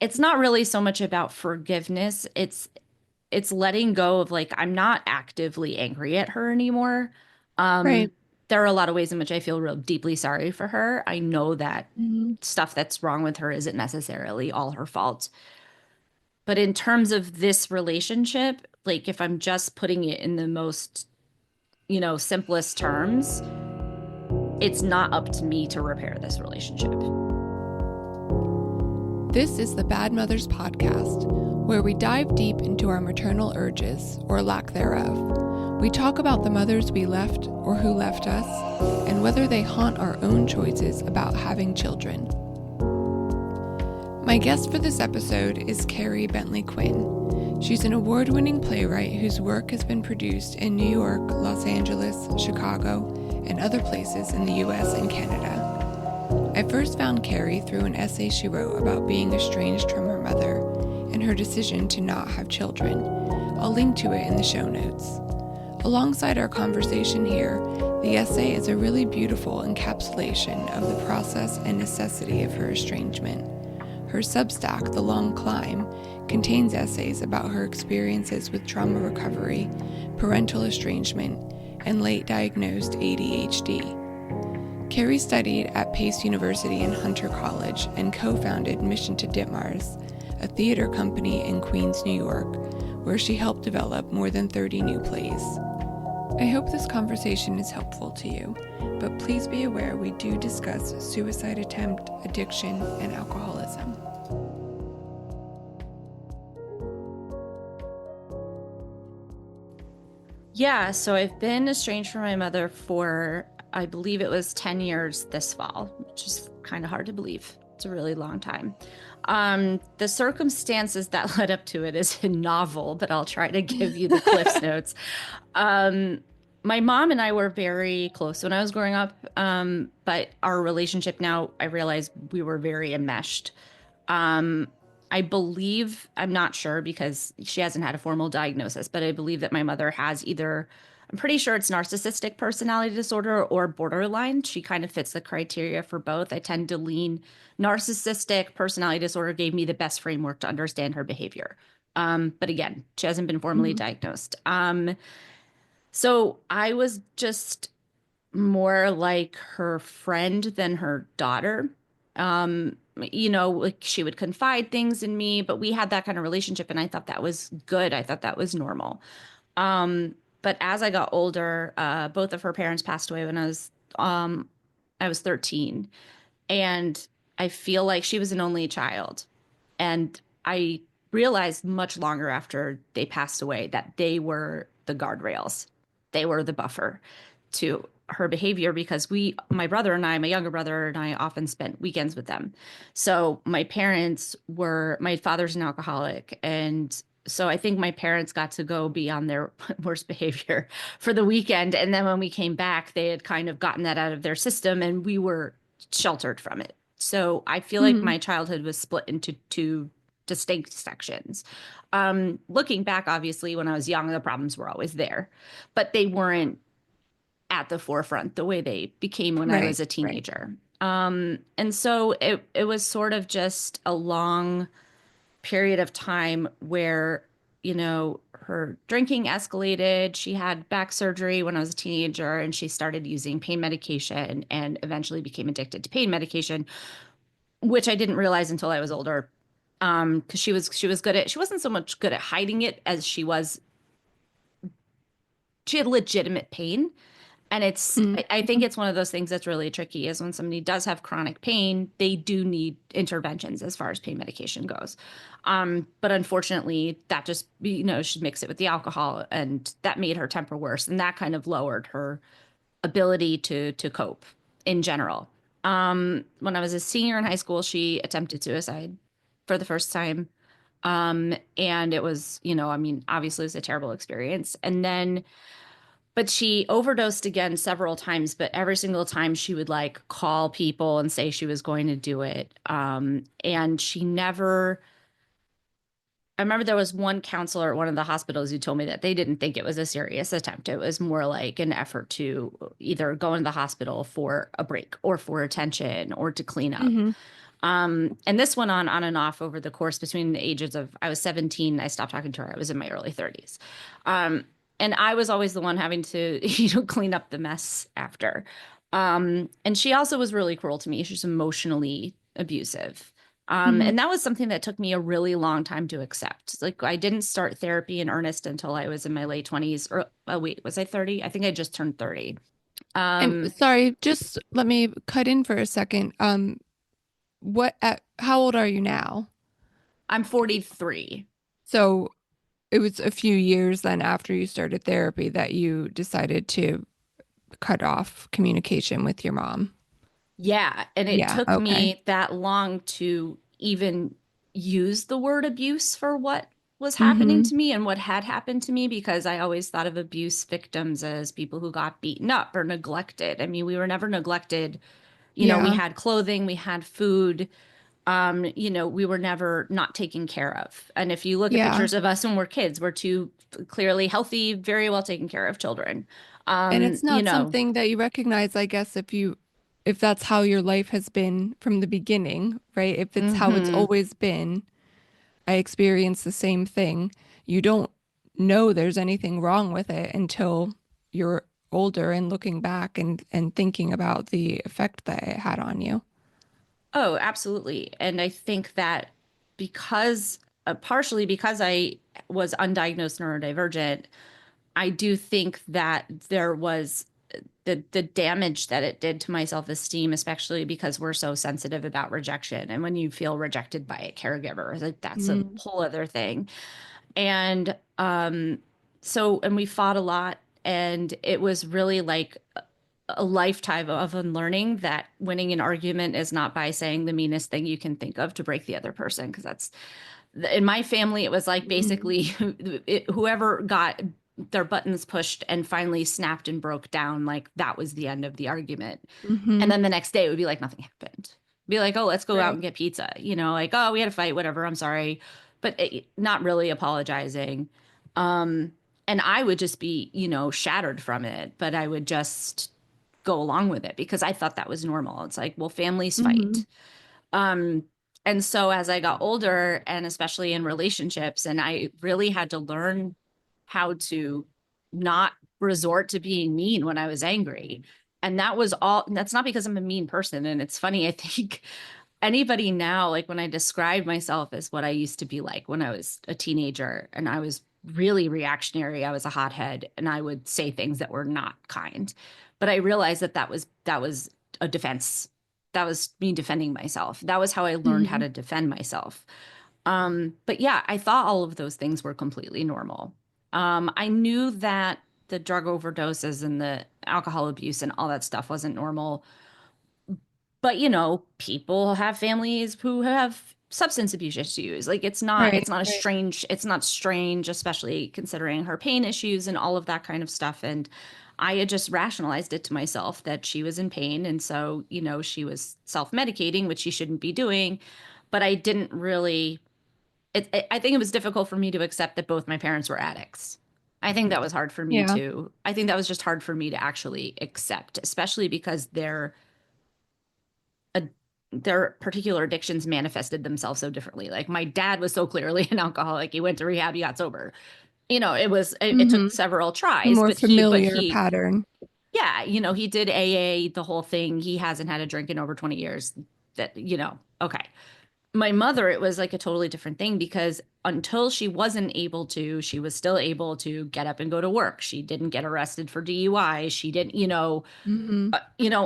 it's not really so much about forgiveness. It's letting go of like I'm not actively angry at her anymore. Right. Um, there are a lot of ways in which I feel real deeply sorry for her. I know that Mhm. stuff that's wrong with her isn't necessarily all her fault. But in terms of this relationship, like if I'm just putting it in the most, simplest terms, it's not up to me to repair this relationship. This is the Bad Mothers Podcast, where we dive deep into our maternal urges, or lack thereof. We talk about the mothers we left or who left us, and whether they haunt our own choices about having children. My guest for this episode is Kari Bentley-Quinn. She's an award-winning playwright whose work has been produced in New York, Los Angeles, Chicago, and other places in the US and Canada. I first found Kari through an essay she wrote about being estranged from her mother and her decision to not have children. I'll link to it in the show notes. Alongside our conversation here, the essay is a really beautiful encapsulation of the process and necessity of her estrangement. Her Substack, The Long Climb, contains essays about her experiences with trauma recovery, parental estrangement, and late diagnosed ADHD. Kari studied at Pace University and Hunter College and co-founded Mission to Ditmars, a theater company in Queens, New York, where she helped develop more than 30 new plays. I hope this conversation is helpful to you, but please be aware we do discuss suicide attempt, addiction, and alcoholism. Yeah, so I've been estranged from my mother for, I believe it was 10 years this fall, which is kind of hard to believe. It's a really long time. The circumstances that led up to it is a novel, but I'll try to give you the Cliff's Notes. Um, my mom and I were very close when I was growing up, but our relationship now, I realize we were very enmeshed. Um, I believe, I'm not sure because she hasn't had a formal diagnosis, but I believe that my mother has either, I'm pretty sure it's narcissistic personality disorder or borderline. She kind of fits the criteria for both. I tend to lean narcissistic personality disorder gave me the best framework to understand her behavior. But again, she hasn't been formally Mhm. diagnosed. So I was just more like her friend than her daughter. Like she would confide things in me, but we had that kind of relationship, and I thought that was good. I thought that was normal. But as I got older, both of her parents passed away when I was 13, and I feel like she was an only child. And I realized much longer after they passed away that they were the guardrails. They were the buffer to her behavior because my brother and I, my younger brother and I often spent weekends with them. So my father's an alcoholic. And so I think my parents got to go be on their worst behavior for the weekend. And then when we came back, they had kind of gotten that out of their system and we were sheltered from it. So I feel like Mhm. my childhood was split into two distinct sections. Looking back, obviously, when I was young, the problems were always there, but they weren't at the forefront the way they became when I Right, was a right. teenager. And so it was sort of just a long period of time where, her drinking escalated. She had back surgery when I was a teenager and she started using pain medication and eventually became addicted to pain medication, which I didn't realize until I was older. Because she wasn't so much good at hiding it as she had legitimate pain. And I think Mhm. it's one of those things that's really tricky is when somebody does have chronic pain, they do need interventions as far as pain medication goes. But unfortunately, that just, she'd mix it with the alcohol and that made her temper worse. And that kind of lowered her ability to cope in general. When I was a senior in high school, she attempted suicide for the first time. And it was, obviously it was a terrible experience. But she overdosed again several times, but every single time she would like call people and say she was going to do it. And she never, I remember there was one counselor at one of the hospitals who told me that they didn't think it was a serious attempt. It was more like an effort to either go into the hospital for a break or for attention or to clean up. Mhm. And this went on and off over the course between the ages of, I was 17, I stopped talking to her. I was in my early 30s. Um, and I was always the one having to, clean up the mess after. And she also was really cruel to me. She was emotionally abusive. Hmm. And that was something that took me a really long time to accept. Like, I didn't start therapy in earnest until I was in my late 20s. Or, oh, wait, was I 30? I think I just turned 30. And Um, sorry, just let me cut in for a second. How old are you now? I'm 43. So it was a few years then after you started therapy that you decided to cut off communication with your mom. Yeah, and it Yeah, took okay. me that long to even use the word abuse for what was happening Mm-hmm. to me and what had happened to me, because I always thought of abuse victims as people who got beaten up or neglected. I mean, we were never neglected. We Yeah, had clothing, we had food. We were never not taken care of. And if you look at yeah. pictures of us when we're kids, we're two clearly healthy, very well taken care of children. And it's You not know, something that you recognize, I guess, if that's how your life has been from the beginning, right? If it's how it's hmm. always been, I experience the same thing. You don't know there's anything wrong with it until you're older and looking back and thinking about the effect that it had on you. Oh, absolutely. And I think that because, partially because I was undiagnosed neurodivergent, I do think that there was the damage that it did to my self-esteem, especially because we're so sensitive about rejection. And when you feel rejected by a caregiver, like that's a Mm. whole other thing. And and we fought a lot, and it was really like a lifetime of unlearning that winning an argument is not by saying the meanest thing you can think of to break the other person. Because that's, in my family, it was like Mhm. basically whoever got their buttons pushed and finally snapped and broke down, like that was the end of the argument. And Mhm. then the next day it would be like nothing happened. Be like, oh, let's go out Right. and get pizza. Like, oh, we had a fight, whatever. I'm sorry, but not really apologizing. Um, and I would just be, shattered from it, but I would just go along with it because I thought that was normal. It's like, well, families Mhm. fight. Um, and so as I got older, and especially in relationships, and I really had to learn how to not resort to being mean when I was angry. And that was all, that's not because I'm a mean person. And it's funny, I think anybody now, like when I describe myself as what I used to be like when I was a teenager and I was really reactionary, I was a hothead and I would say things that were not kind. But I realized that that was a defense. That was me defending myself. That was how I learned how Mhm. to defend myself. But yeah, I thought all of those things were completely normal. I knew that the drug overdoses and the alcohol abuse and all that stuff wasn't normal, but people have families who have substance abuse issues. Like Right. Right. it's not strange, especially considering her pain issues and all of that kind of stuff. And I had just rationalized it to myself that she was in pain, and so she was self-medicating, which she shouldn't be doing. But I didn't really I think it was difficult for me to accept that both my parents were addicts. I think that was hard for me Yeah. to I think that was just hard for me to actually accept, especially because uh, their particular addictions manifested themselves so differently. Like my dad was so clearly an alcoholic. He went to rehab, he got sober. It took Mhm. several A tries, more but he but familiar he pattern. yeah, he did AA, the whole thing. He hasn't had a drink in over 20 years. Okay. My mother, it was like a totally different thing because until she wasn't able to, she was still able to get up and go to work. She didn't get arrested for DUI. She didn't, Mhm.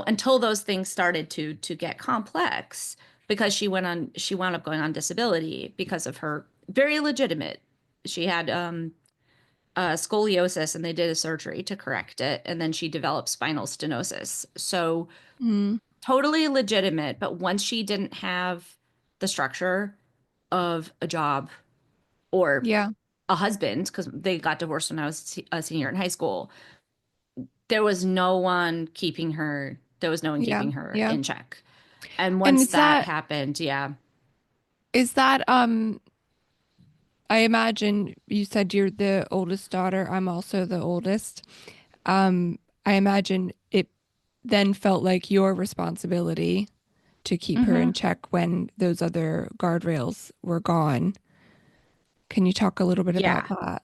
until those things started to get complex, because she wound up going on disability because of her very legitimate. She had scoliosis and they did a surgery to correct it, and then she developed spinal stenosis. So Mhm. totally legitimate, but once she didn't have the structure of a job or Yeah. a husband, because they got divorced when I was a senior in high school, there was no one Yeah. keeping her Yeah. in check. And And once that happened, yeah. is that I imagine you said you're the oldest daughter. I'm also the oldest. I imagine it then felt like your responsibility to keep her in Hmm. check when those other guardrails were gone. Can you talk a little bit about Yeah. that?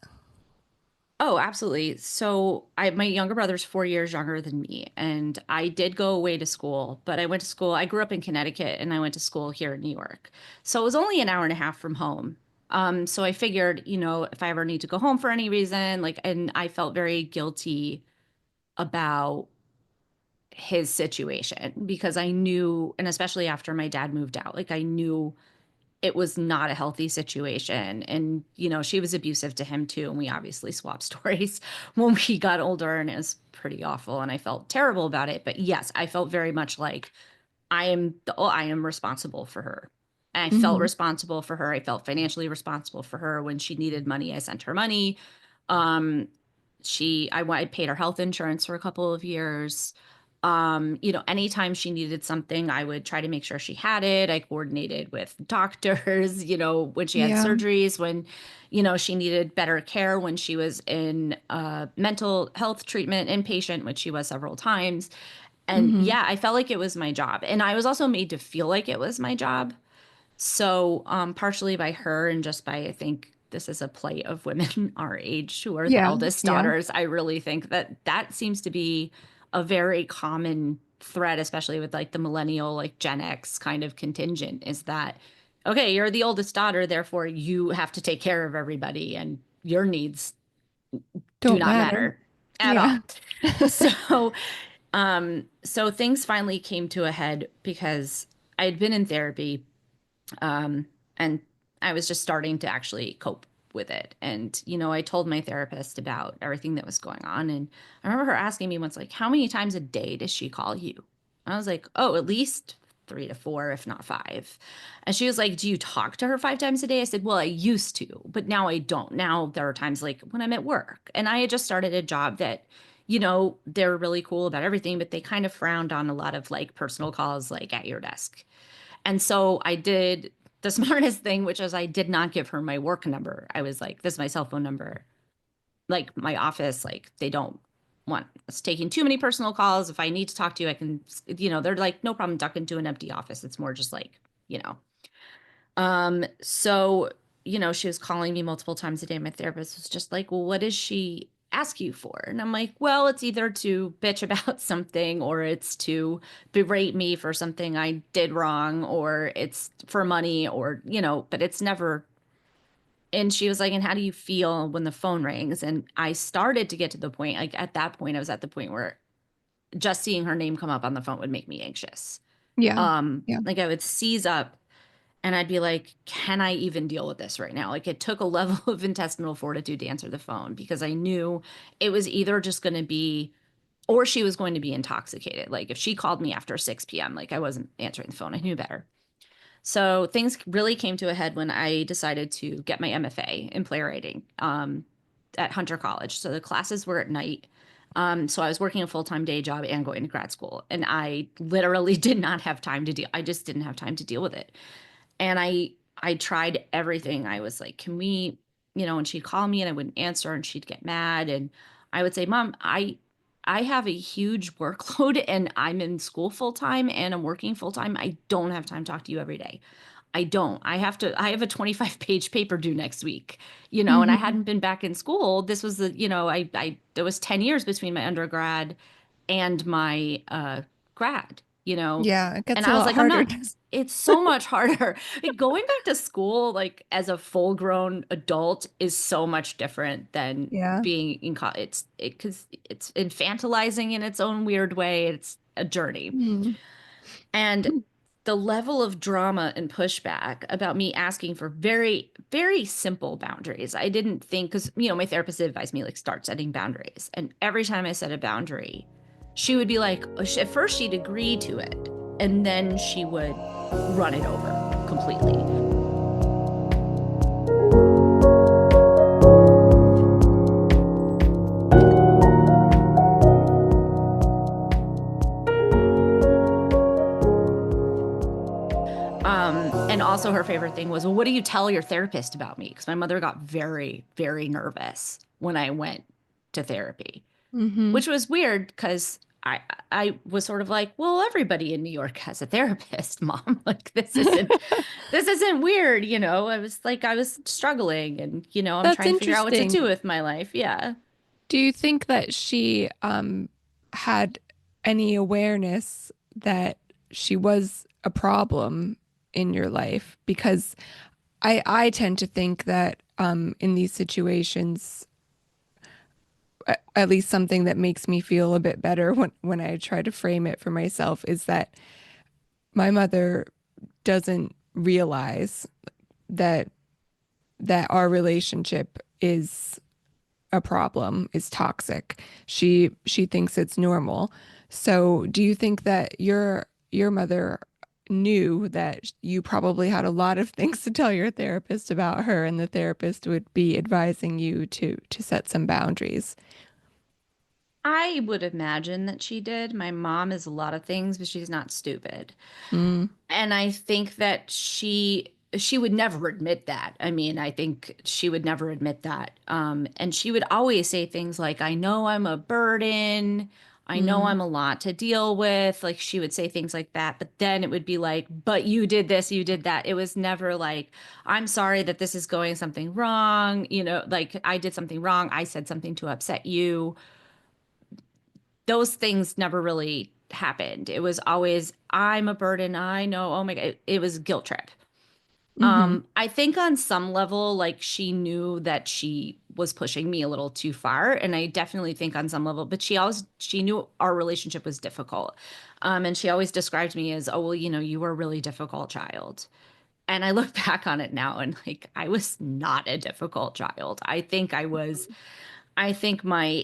Oh, absolutely. So my younger brother's 4 years younger than me, and I did go away to school, but I went to school. I grew up in Connecticut and I went to school here in New York. So it was only an hour and a half from home. So I figured, if I ever need to go home for any reason, like, and I felt very guilty about his situation because I knew, and especially after my dad moved out, like I knew it was not a healthy situation. And, she was abusive to him too. And we obviously swapped stories when we got older, and it was pretty awful. And I felt terrible about it. But yes, I felt very much like I am responsible for her. And I felt Hmm. responsible for her. I felt financially responsible for her. When she needed money, I sent her money. Um, I paid her health insurance for a couple of years. Anytime she needed something, I would try to make sure she had it. I coordinated with doctors, when she had Yeah. surgeries, when, she needed better care, when she was in mental health treatment, inpatient, which she was several times. And Hmm. yeah, I felt like it was my job. And I was also made to feel like it was my job. So, partially by her and just by, I think this is a plight of women our age who are the Yeah. eldest Yeah. daughters. I really think that that seems to be a very common thread, especially with like the millennial, like Gen X kind of contingent, is that, okay, you're the oldest daughter, therefore you have to take care of everybody and your needs do Don't not matter. matter at Yeah. all. So, so things finally came to a head because I had been in therapy, and I was just starting to actually cope with it. And, I told my therapist about everything that was going on. And I remember her asking me once, like, how many times a day does she call you? I was like, oh, at least 3 to 4, if not 5. And she was like, do you talk to her 5 times a day? I said, well, I used to, but now I don't. Now there are times like when I'm at work. And I had just started a job that, they're really cool about everything, but they kind of frowned on a lot of like personal calls, like at your desk. And so I did the smartest thing, which is I did not give her my work number. I was like, this is my cell phone number. Like my office, like they don't want us taking too many personal calls. If I need to talk to you, I can, they're like, no problem, duck into an empty office. It's more just like, you know. So, she was calling me multiple times a day. My therapist was just like, well, what does she ask you for? And I'm like, well, it's either to bitch about something, or it's to berate me for something I did wrong, or it's for money, or, but it's never. And she was like, and how do you feel when the phone rings? And I started to get to the point, like at that point, I was at the point where just seeing her name come up on the phone would make me anxious. Yeah. Yeah. Like I would seize up and I'd be like, can I even deal with this right now? Like it took a level of intestinal fortitude to answer the phone because I knew it was either just going to be, or she was going to be intoxicated. Like if she called me after 6 p.m., like I wasn't answering the phone. I knew better. So things really came to a head when I decided to get my MFA in playwriting at Hunter College. So the classes were at night. So I was working a full-time day job and going to grad school. And I literally did not have time to deal. I just didn't have time to deal with it. And I tried everything. I was like, can we, and she'd call me and I wouldn't answer and she'd get mad. And I would say, Mom, I have a huge workload and I'm in school full time and I'm working full time. I don't have time to talk to you every day. I don't. I have a 25-page paper due next week, and I Hmm. hadn't been back in school. This was there was 10 years between my undergrad and my grad, Yeah. It gets and a I was lot like, I'm harder. not, it's so much harder. Like, going back to school, like as a full grown adult is so much different than Yeah. being in college. Because it's infantilizing in its own weird way. It's a journey. Mm. And the level of drama and pushback about me asking for very, very simple boundaries. I didn't think, because, my therapist advised me, like, start setting boundaries. And every time I set a boundary, she would be like, at first she'd agree to it, and then she would run it over completely. And also her favorite thing was, well, what do you tell your therapist about me? Because my mother got very, very nervous when I went to therapy, Hmm. which was weird because I I was sort of like, well, everybody in New York has a therapist, Mom. Like this isn't weird, you know. I was like, I was struggling, and I'm That's trying to figure out what to do interesting. with my life. Yeah. Do you think that she had any awareness that she was a problem in your life? Because I tend to think that in these situations, at least something that makes me feel a bit better when I try to frame it for myself is that my mother doesn't realize that our relationship is a problem, is toxic. She thinks it's normal. So do you think that your mother knew that you probably had a lot of things to tell your therapist about her, and the therapist would be advising you to set some boundaries? I would imagine that she did. My mom is a lot of things, but she's not stupid. Mm, And I think that she would never admit that. I mean, I think she would never admit that. And she would always say things like, I know I'm a burden. I know mm, I'm a lot to deal with. Like she would say things like that, but then it would be like, but you did this, you did that. It was never like, I'm sorry that this is going something wrong. Like I did something wrong. I said something to upset you. Those things never really happened. It was always, I'm a burden. I know. Oh my God. It was a guilt trip. hmm. I think on some level, like she knew that she was pushing me a little too far. And I definitely think on some level, but she knew our relationship was difficult. And she always described me as, oh, well, you were a really difficult child. And I look back on it now and like, I was not a difficult child. I think my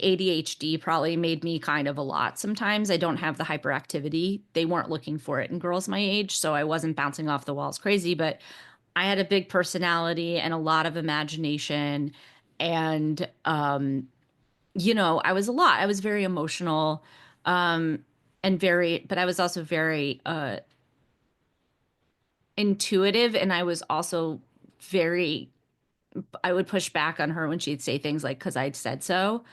ADHD probably made me kind of a lot sometimes. I don't have the hyperactivity. They weren't looking for it in girls my age, so I wasn't bouncing off the walls crazy, but I had a big personality and a lot of imagination. And, I was a lot. I was very emotional, um, but I was also very intuitive. And I was also very, I would push back on her when she'd say things like, because I'd said so.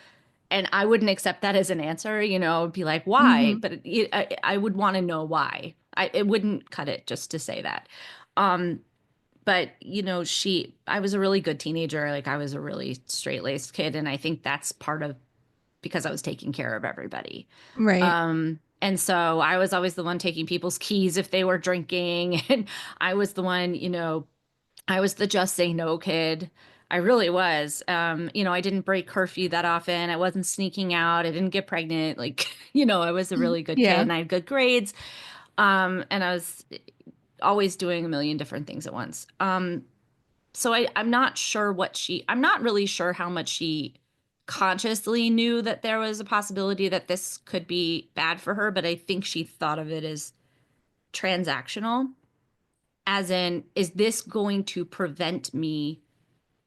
And I wouldn't accept that as an answer, be like, why? Hmm. But I would want to know why. It wouldn't cut it just to say that. Um, but I was a really good teenager. Like I was a really straight-laced kid. And I think that's part of because I was taking care of everybody. Right. And so I was always the one taking people's keys if they were drinking. And I was the one, I was the just say no kid. I really was. I didn't break curfew that often. I wasn't sneaking out. I didn't get pregnant. Like, I was a really good kid Yeah. and I had good grades. And I was always doing a million different things at once. So I'm not sure I'm not really sure how much she consciously knew that there was a possibility that this could be bad for her, but I think she thought of it as transactional, as in, is this going to prevent me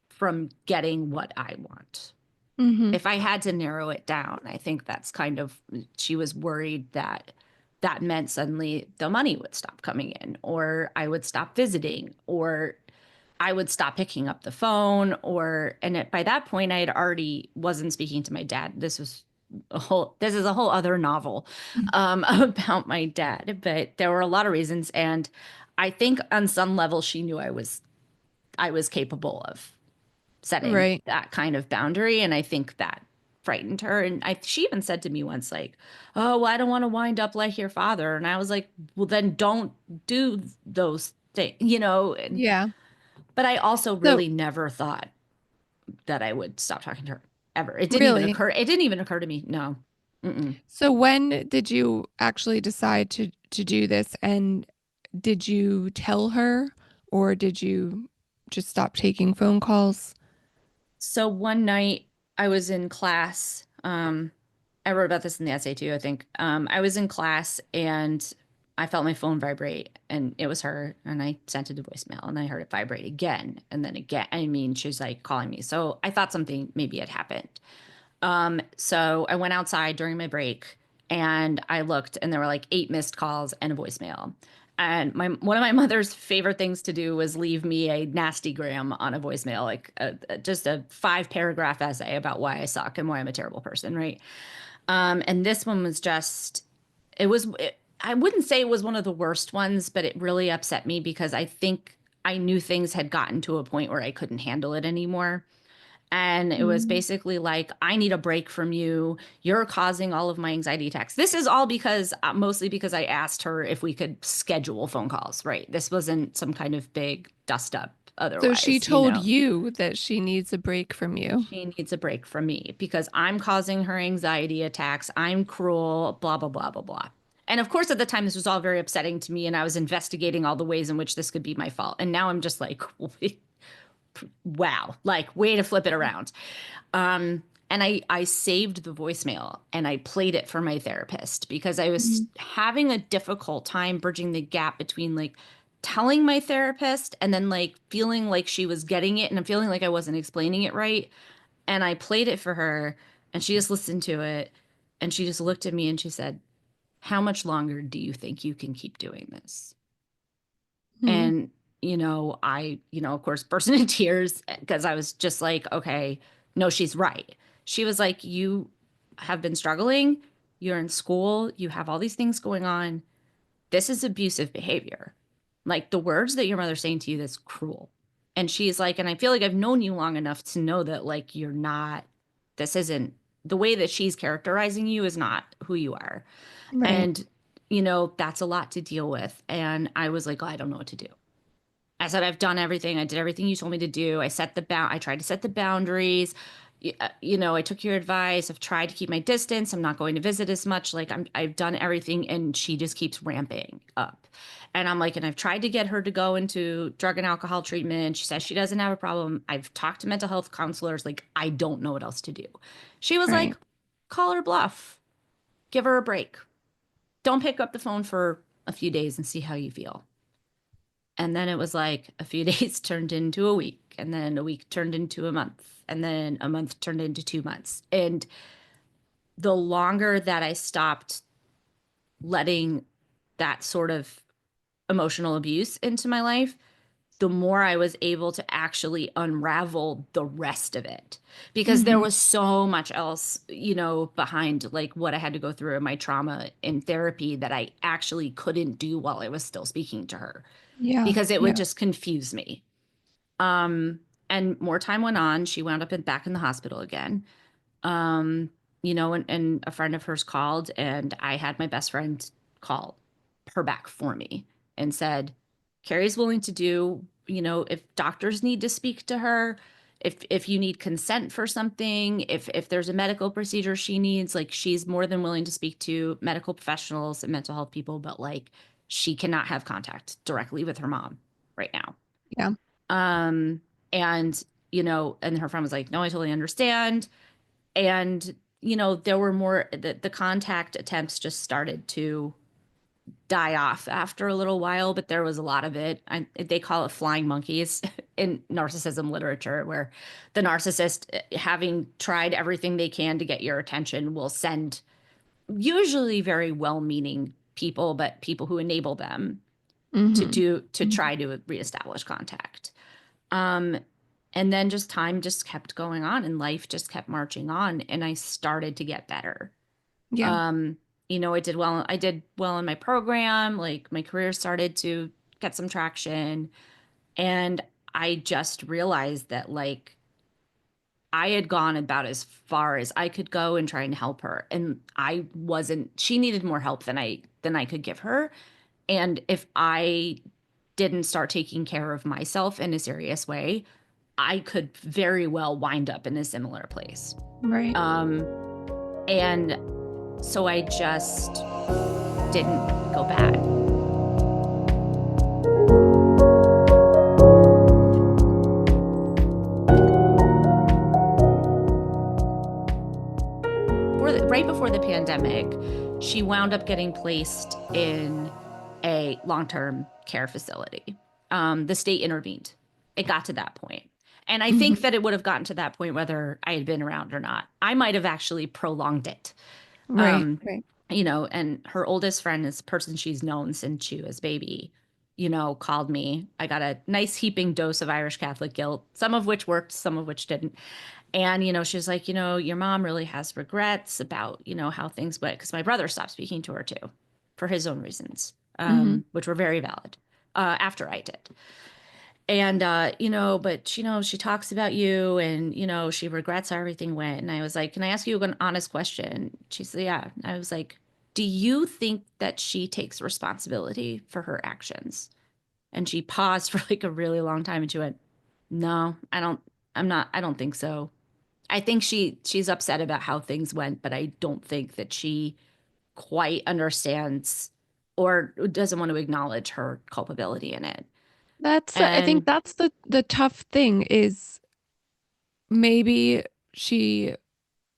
from getting what I want? Hmm. If I had to narrow it down, I think that's kind of, she was worried that that meant suddenly the money would stop coming in, or I would stop visiting, or I would stop picking up the phone, by that point, I had already wasn't speaking to my dad. This is a whole other novel, about my dad, but there were a lot of reasons. And I think on some level, she knew I was capable of setting Right. that kind of boundary. And I think that frightened her. And she even said to me once, like, oh, well, I don't want to wind up like your father. And I was like, well, then don't do those things. Yeah. But I also So really never thought that I would stop talking to her ever. really, It didn't even occur to me. No. Mm-mm. so when did you actually decide to do this? And did you tell her, or did you just stop taking phone calls? So one night I was in class. I wrote about this in the essay too, I think. I was in class and I felt my phone vibrate and it was her. And I sent it to voicemail and I heard it vibrate again and then again. I mean, she's like calling me. So I thought something maybe had happened. So I went outside during my break and I looked and there were like 8 missed calls and a voicemail. And one of my mother's favorite things to do was leave me a nasty gram on a voicemail, like just a 5 paragraph essay about why I suck and why I'm a terrible person, right? And this one was just, I wouldn't say it was one of the worst ones, but it really upset me because I think I knew things had gotten to a point where I couldn't handle it anymore. And it was Mm. basically like, I need a break from you. You're causing all of my anxiety attacks. This is all because, mostly because I asked her if we could schedule phone calls, right? This wasn't some kind of big dust up So she otherwise, you told know. you that she needs a break from you. She needs a break from me because I'm causing her anxiety attacks. I'm cruel, blah, blah, blah, blah, blah. And of course, at the time, this was all very upsetting to me, and I was investigating all the ways in which this could be my fault. And now I'm just like, wow, like, way to flip it around. And I saved the voicemail and I played it for my therapist because I was Mm. having a difficult time bridging the gap between like telling my therapist and then like feeling like she was getting it and I'm feeling like I wasn't explaining it right. And I played it for her and she just listened to it and she just looked at me and she said, "How much longer do you think you can keep doing this?" Mm. And, of course, burst into tears because I was just like, okay, no, she's right. She was like, "You have been struggling. You're in school. You have all these things going on. This is abusive behavior. Like the words that your mother's saying to you, that's cruel." And she's like, and I feel like I've known you long enough to know that, like, you're not, this isn't the way that she's characterizing you is not who you are. Right. And, that's a lot to deal with. And I was like, oh, I don't know what to do. I said, I've done everything. I did everything you told me to do. I tried to set the boundaries. I took your advice. I've tried to keep my distance. I'm not going to visit as much. Like I've done everything and she just keeps ramping up. And I'm like, and I've tried to get her to go into drug and alcohol treatment. She says she doesn't have a problem. I've talked to mental health counselors. Like, I don't know what else to do. She was like, Right. call her bluff. Give her a break. Don't pick up the phone for a few days and see how you feel. And then it was like a few days turned into a week, and then a week turned into a month, and then a month turned into 2 months. And the longer that I stopped letting that sort of emotional abuse into my life, the more I was able to actually unravel the rest of it because there Hmm. was so much else, behind like what I had to go through in my trauma in therapy that I actually couldn't do while I was still speaking to her Yeah. because it would Yeah. just confuse me. Um, and more time went on. She wound up back in the hospital again. And a friend of hers called, and I had my best friend call her back for me and said, "Carrie's willing to do, if doctors need to speak to her, if you need consent for something, if there's a medical procedure she needs, like she's more than willing to speak to medical professionals and mental health people, but like she cannot have contact directly with her mom right now." Yeah. Um, and, and her friend was like, "No, I totally understand." And, there were more, the contact attempts just started to die off after a little while, but there was a lot of it. They call it flying monkeys in narcissism literature, where the narcissist, having tried everything they can to get your attention, will send usually very well-meaning people, but people who enable them Hmm. to try to reestablish contact. Um, and then just time just kept going on and life just kept marching on and I started to get better. Yeah. Um, I did well in my program, like my career started to get some traction and I just realized that like I had gone about as far as I could go in trying to help her and she needed more help than I could give her. And if I didn't start taking care of myself in a serious way, I could very well wind up in a similar place. Right. Um, and so I just didn't go back. Right before the pandemic, she wound up getting placed in a long-term care facility. The state intervened. It got to that point. And I think Hmm. that it would have gotten to that point whether I had been around or not. I might have actually prolonged it. Right. Um, Right. and her oldest friend is a person she's known since she was baby. called me. I got a nice heaping dose of Irish Catholic guilt, some of which worked, some of which didn't. And, she was like, your mom really has regrets about, how things went. Because my brother stopped speaking to her too, for his own reasons, Hmm. which were very valid, after I did. And, but, she talks about you and, she regrets how everything went. And I was like, can I ask you an honest question? She said, yeah. I was like, do you think that she takes responsibility for her actions? And she paused for like a really long time and she went, no, I don't think so. I think she's upset about how things went, but I don't think that she quite understands or doesn't want to acknowledge her culpability in it. I think And that's the tough thing is maybe she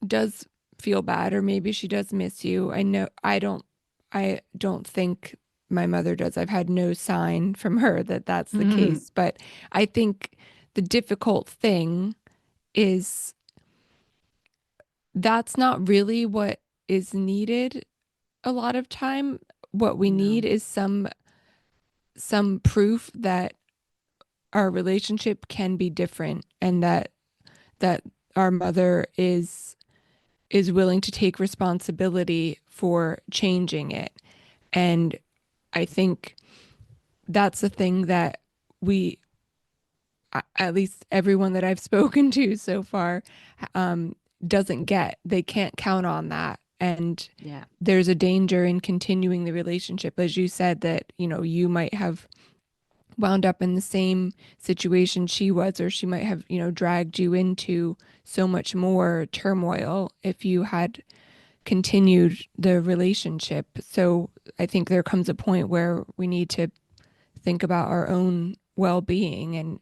does feel bad or maybe she does miss you. I don't think my mother does. I've had no sign from her that that's the case, but I think the difficult thing is that's not really what is needed a lot of time. What we need no. is some proof that our relationship can be different and that our mother is willing to take responsibility for changing it. And I think that's the thing that we, at least everyone that I've spoken to so far, um, doesn't get. They can't count on that. And Yeah. there's a danger in continuing the relationship. As you said, that, you might have wound up in the same situation she was, or she might have, dragged you into so much more turmoil if you had continued the relationship. So I think there comes a point where we need to think about our own well-being and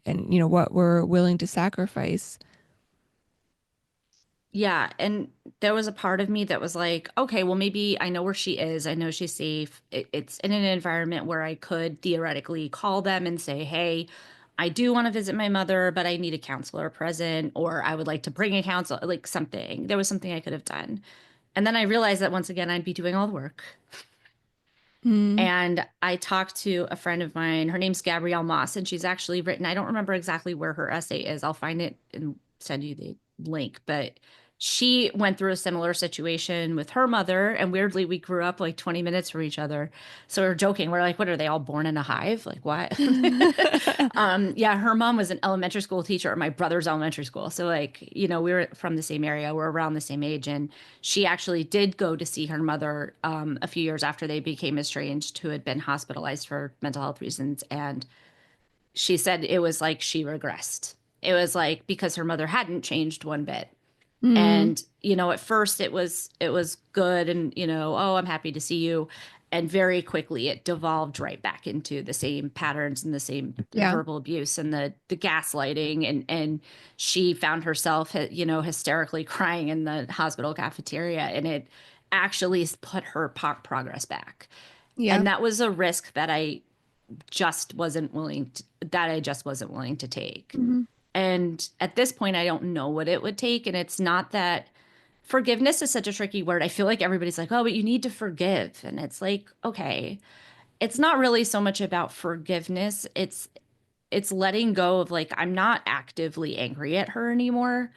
what we're willing to sacrifice. Yeah, and there was a part of me that was like, okay, well, maybe I know where she is. I know she's safe. It's in an environment where I could theoretically call them and say, hey, I do want to visit my mother, but I need a counselor present, or I would like to bring a counselor, like something. There was something I could have done. And then I realized that once again, I'd be doing all the work. Mm, And I talked to a friend of mine. Her name's Gabrielle Moss, and she's actually written, I don't remember exactly where her essay is. I'll find it and send you the link. But she went through a similar situation with her mother. And weirdly, we grew up like 20 minutes from each other. So we are joking. We're like, what are they all born in a hive? Like, what? Yeah, her mom was an elementary school teacher at my brother's elementary school. So, like, we were from the same area, we're around the same age. And she actually did go to see her mother a few years after they became estranged, who had been hospitalized for mental health reasons. And she said it was like she regressed. It was like because her mother hadn't changed one bit. mm, And at first it was good and oh, I'm happy to see you. And very quickly it devolved right back into the same patterns and the same yeah, verbal abuse and the gaslighting, and she found herself hysterically crying in the hospital cafeteria, and it actually put her progress back. yeah, And that was a risk that I just wasn't willing to take. hmm, And at this point, I don't know what it would take. And it's not that forgiveness is such a tricky word. I feel like everybody's like, oh, but you need to forgive. And it's like, okay, it's not really so much about forgiveness. It's letting go of, like, I'm not actively angry at her anymore.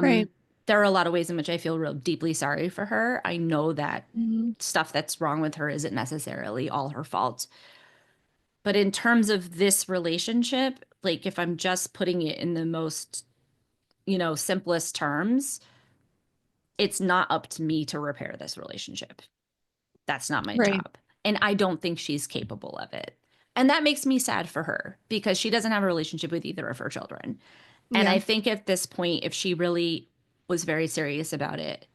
right. Um, there are a lot of ways in which I feel real deeply sorry for her. I know that Hmm. stuff that's wrong with her isn't necessarily all her fault. But in terms of this relationship, like if I'm just putting it in the most simplest terms, it's not up to me to repair this relationship. That's not my Right. job. And I don't think she's capable of it. And that makes me sad for her because she doesn't have a relationship with either of her children. And Yeah. I think at this point, if she really was very serious about it,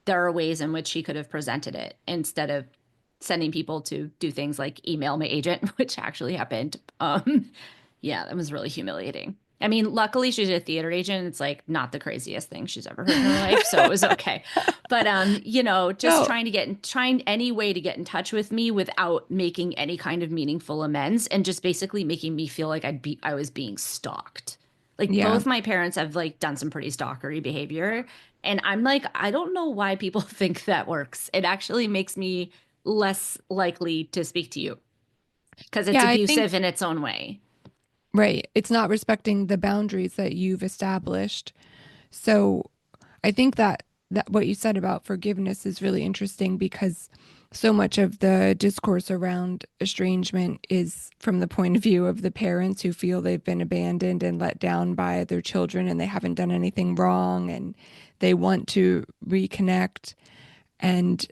there are ways in which she could have presented it instead of sending people to do things like email my agent, which actually happened. Yeah, that was really humiliating. I mean, luckily she's a theater agent. It's like not the craziest thing she's ever heard in her life, so it was okay. But just No. trying any way to get in touch with me without making any kind of meaningful amends, and just basically making me feel like I was being stalked. Like Yeah. both my parents have like done some pretty stalkery behavior, and I'm like, I don't know why people think that works. It actually makes me less likely to speak to you. because it's Yeah, I think, abusive in its own way. right. It's not respecting the boundaries that you've established. So I think that what you said about forgiveness is really interesting because so much of the discourse around estrangement is from the point of view of the parents who feel they've been abandoned and let down by their children and they haven't done anything wrong and they want to reconnect. And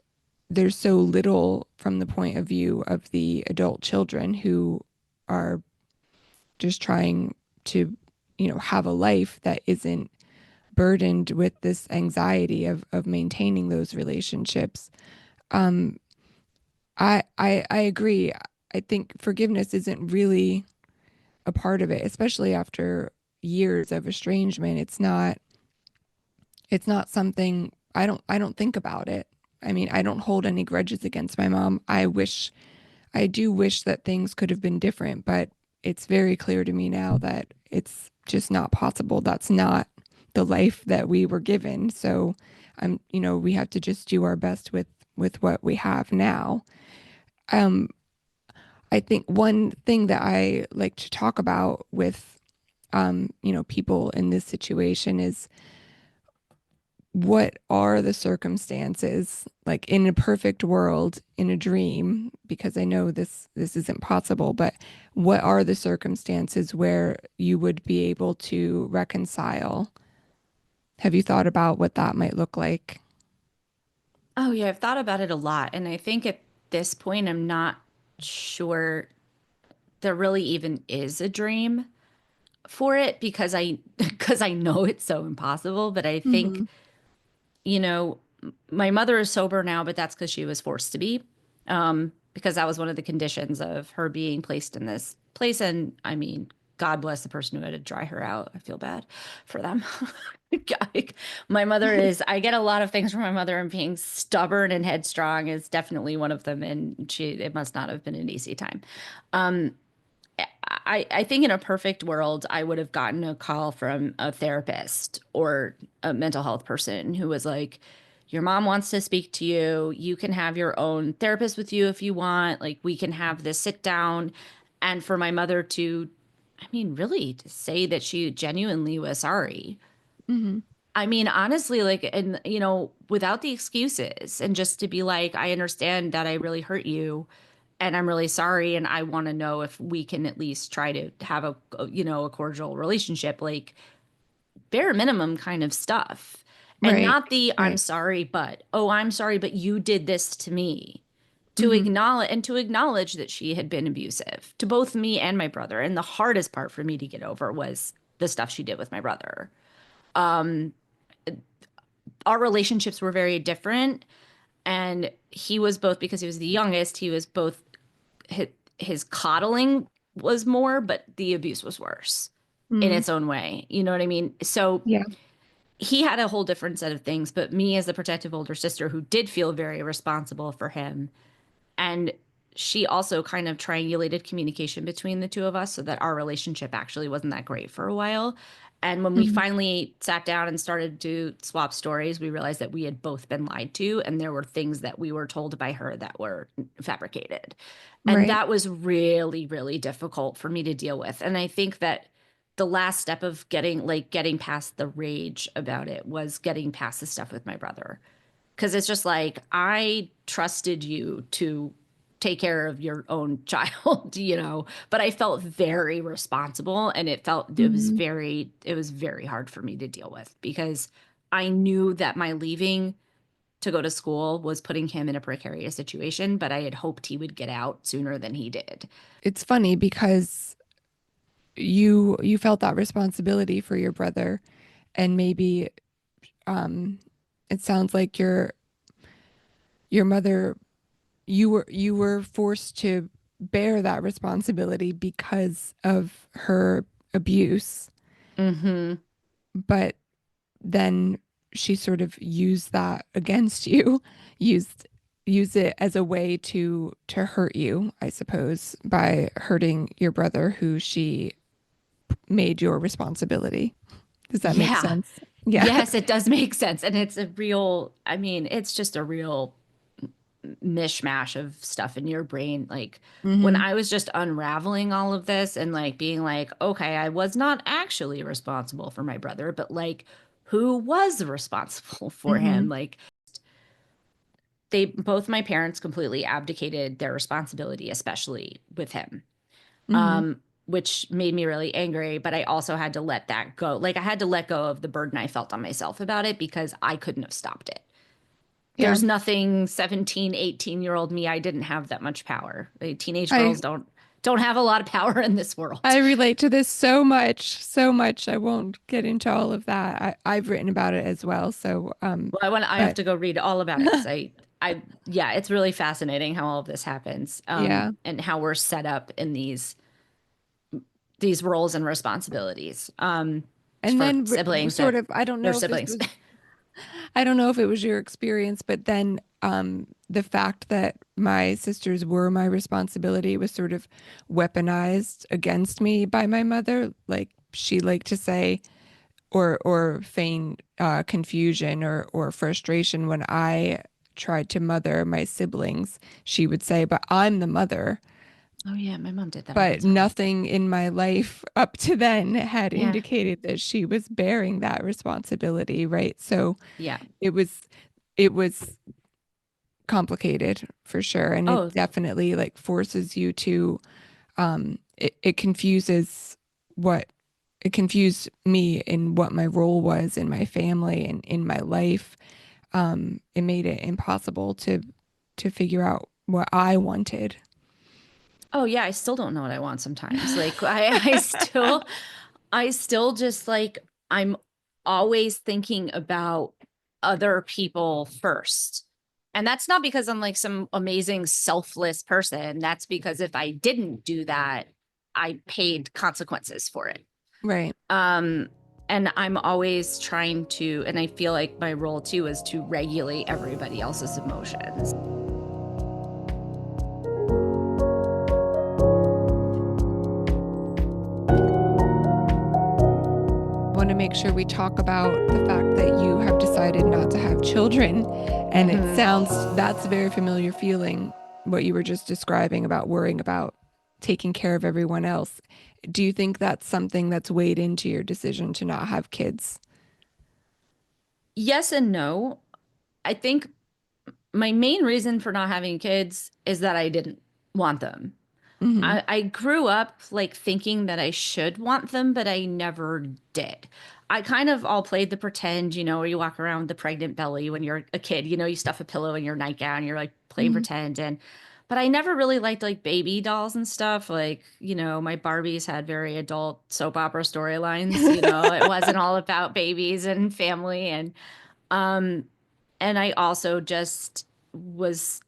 there's so little from the point of view of the adult children who are just trying to, have a life that isn't burdened with this anxiety of maintaining those relationships. Um, I agree. I think forgiveness isn't really a part of it, especially after years of estrangement. It's not something I don't think about it. I mean, I don't hold any grudges against my mom. I do wish that things could have been different, but it's very clear to me now that it's just not possible. That's not the life that we were given. So we have to just do our best with what we have now. Um, I think one thing that I like to talk about with people in this situation is what are the circumstances like in a perfect world in a dream, because I know this isn't possible, but what are the circumstances where you would be able to reconcile? Have you thought about what that might look like? Oh, yeah, I've thought about it a lot. And I think at this point, I'm not sure there really even is a dream for it because I because I know it's so impossible. But I think, Hmm. you know, my mother is sober now, but that's because she was forced to be, because that was one of the conditions of her being placed in this place. And I mean, God bless the person who had to dry her out. I feel bad for them. Like, my mother is, I get a lot of things from my mother, and being stubborn and headstrong is definitely one of them. And it must not have been an easy time. Um, I think in a perfect world, I would have gotten a call from a therapist or a mental health person who was like, your mom wants to speak to you. You can have your own therapist with you if you want. Like, we can have this sit down. And for my mother to, I mean, really to say that she genuinely was sorry. Hmm. I mean, honestly, like, and, without the excuses, and just to be like, I understand that I really hurt you and I'm really sorry. And I want to know if we can at least try to have a cordial relationship, like bare minimum kind of stuff. And Right. not the I'm Right. sorry, but oh, I'm sorry, but you did this to me. Hmm. To acknowledge that she had been abusive to both me and my brother. And the hardest part for me to get over was the stuff she did with my brother. Our relationships were very different. And he was both, because he was the youngest, he was both, his, his coddling was more, but the abuse was worse in Mm. its own way. You know what I mean? So Yeah. he had a whole different set of things, but me as the protective older sister who did feel very responsible for him, and she also kind of triangulated communication between the two of us so that our relationship actually wasn't that great for a while. And when we Hmm. finally sat down and started to swap stories, we realized that we had both been lied to, and there were things that we were told by her that were fabricated. And Right. that was really, really difficult for me to deal with. And I think that the last step of getting past the rage about it was getting past the stuff with my brother, because it's just like, I trusted you to take care of your own child, but I felt very responsible, and Hmm. it was very hard for me to deal with, because I knew that my leaving to go to school was putting him in a precarious situation, but I had hoped he would get out sooner than he did. It's funny because you felt that responsibility for your brother, and maybe um it sounds like your mother, you were forced to bear that responsibility because of her abuse, Mm-hmm. but then she sort of used that against you, used used it as a way to hurt you, I suppose, by hurting your brother who she made your responsibility. Does that make Yeah. sense? Yeah. Yes, it does make sense. And it's a real, I mean, it's just a real, mishmash of stuff in your brain. Like when Mm-hmm. I was just unraveling all of this and like being like, okay, I was not actually responsible for my brother, but like who was responsible for him? Mm-hmm. Like they both my parents completely abdicated their responsibility, especially with him. Mm-hmm. Which made me really angry, but I also had to let that go. Like I had to let go of the burden I felt on myself about it because I couldn't have stopped it. Yeah. There's nothing 17, 18-year-old me, I didn't have that much power. Like, teenage I girls don't have a lot of power in this I world. relate to this so much, so much. I won't get into all of that. I've written about it as well. So, Well, I have but to go read all about it because yeah, it's really fascinating how all of this happens, yeah. and how we're set up in these roles and responsibilities, And for then siblings sort that of, I don't they're know if this siblings. was, I don't know if it was your experience, but then the fact that my sisters were my responsibility was sort of weaponized against me by my mother. Like she liked to say, or feign confusion or frustration when I tried to mother my siblings. She would say, "But I'm the mother." Oh yeah, my mom did that all the But time. nothing in my life up to then had Yeah. indicated that she was bearing that responsibility, right? So Yeah. it was it was complicated for sure, and it Oh, definitely like forces you to it confuses what it confused me in what my role was in my family and in my life. It made it impossible to figure out what I wanted. oh yeah, I still don't know what I want sometimes. Like I still just like I'm always thinking about other people first. And that's not because I'm like some amazing selfless person. That's because if I didn't do that, I paid consequences for it. Right. Um and I'm always trying to, and I feel like my role too is to regulate everybody else's emotions. I want to make sure we talk about the fact that you have decided not to have children. And it Mhm. sounds that's a very familiar feeling, what you were just describing about worrying about taking care of everyone else. Do you think that's something that's weighed into your decision to not have kids? Yes and no. I think my main reason for not having kids is that I didn't want them. Mm-hmm. I grew up like thinking that I should want them, but I never did. I kind of all played the pretend, where you walk around with the pregnant belly when you're a kid, you stuff a pillow in your nightgown, you're like playing Mm-hmm. pretend. But I never really liked like baby dolls and stuff. Like, my Barbies had very adult soap opera storylines, it wasn't all about babies and family. Um, and I also just was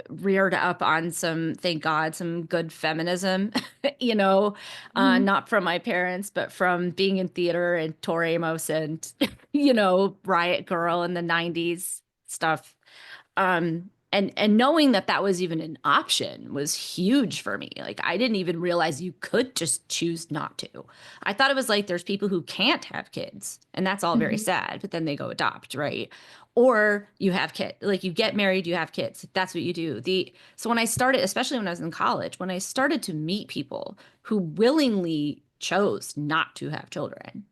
reared up on some, thank God, some good feminism, Mm-hmm. not from my parents, but from being in theater and Tori Amos and, Riot Girl in the 90s stuff. And knowing that that was even an option was huge for me. Like I didn't even realize you could just choose not to. I thought it was like there's people who can't have kids, and that's all very Mm-hmm. sad, but then they go adopt, right? Or you have kids, like you get married, you have kids. That's what you do. So when I started, especially when I was in college, when I started to meet people who willingly chose not to have children,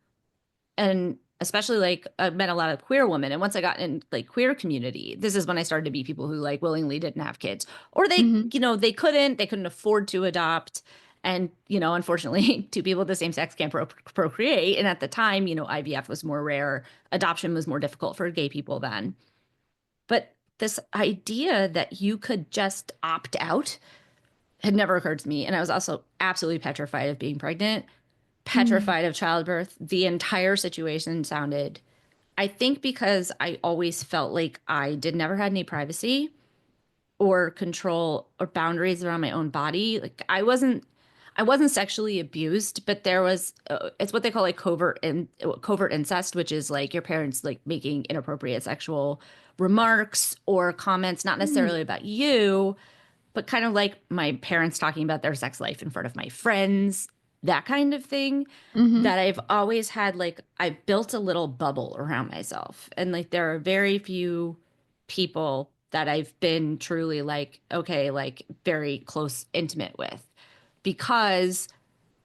and especially like I met a lot of queer women, and once I got in like queer community, this is when I started to meet people who like willingly didn't have kids, or Mm-hmm. they couldn't afford to adopt. And unfortunately, two people of the same sex can't procreate, and at the time, IVF was more rare, adoption was more difficult for gay people then. But this idea that you could just opt out had never occurred to me, and I was also absolutely petrified of being pregnant, Mm-hmm. petrified of childbirth. The entire situation sounded, I think because I always felt like I did never had any privacy or control or boundaries around my own body. Like I wasn't sexually abused, but there was it's what they call like covert incest, which is like your parents like making inappropriate sexual remarks or comments, not necessarily about you, but kind of like my parents talking about their sex life in front of my friends, that kind of thing. Mm-hmm. That I've always had, like, I've built a little bubble around myself. And like, there are very few people that I've been truly like, okay, like very close, intimate with, because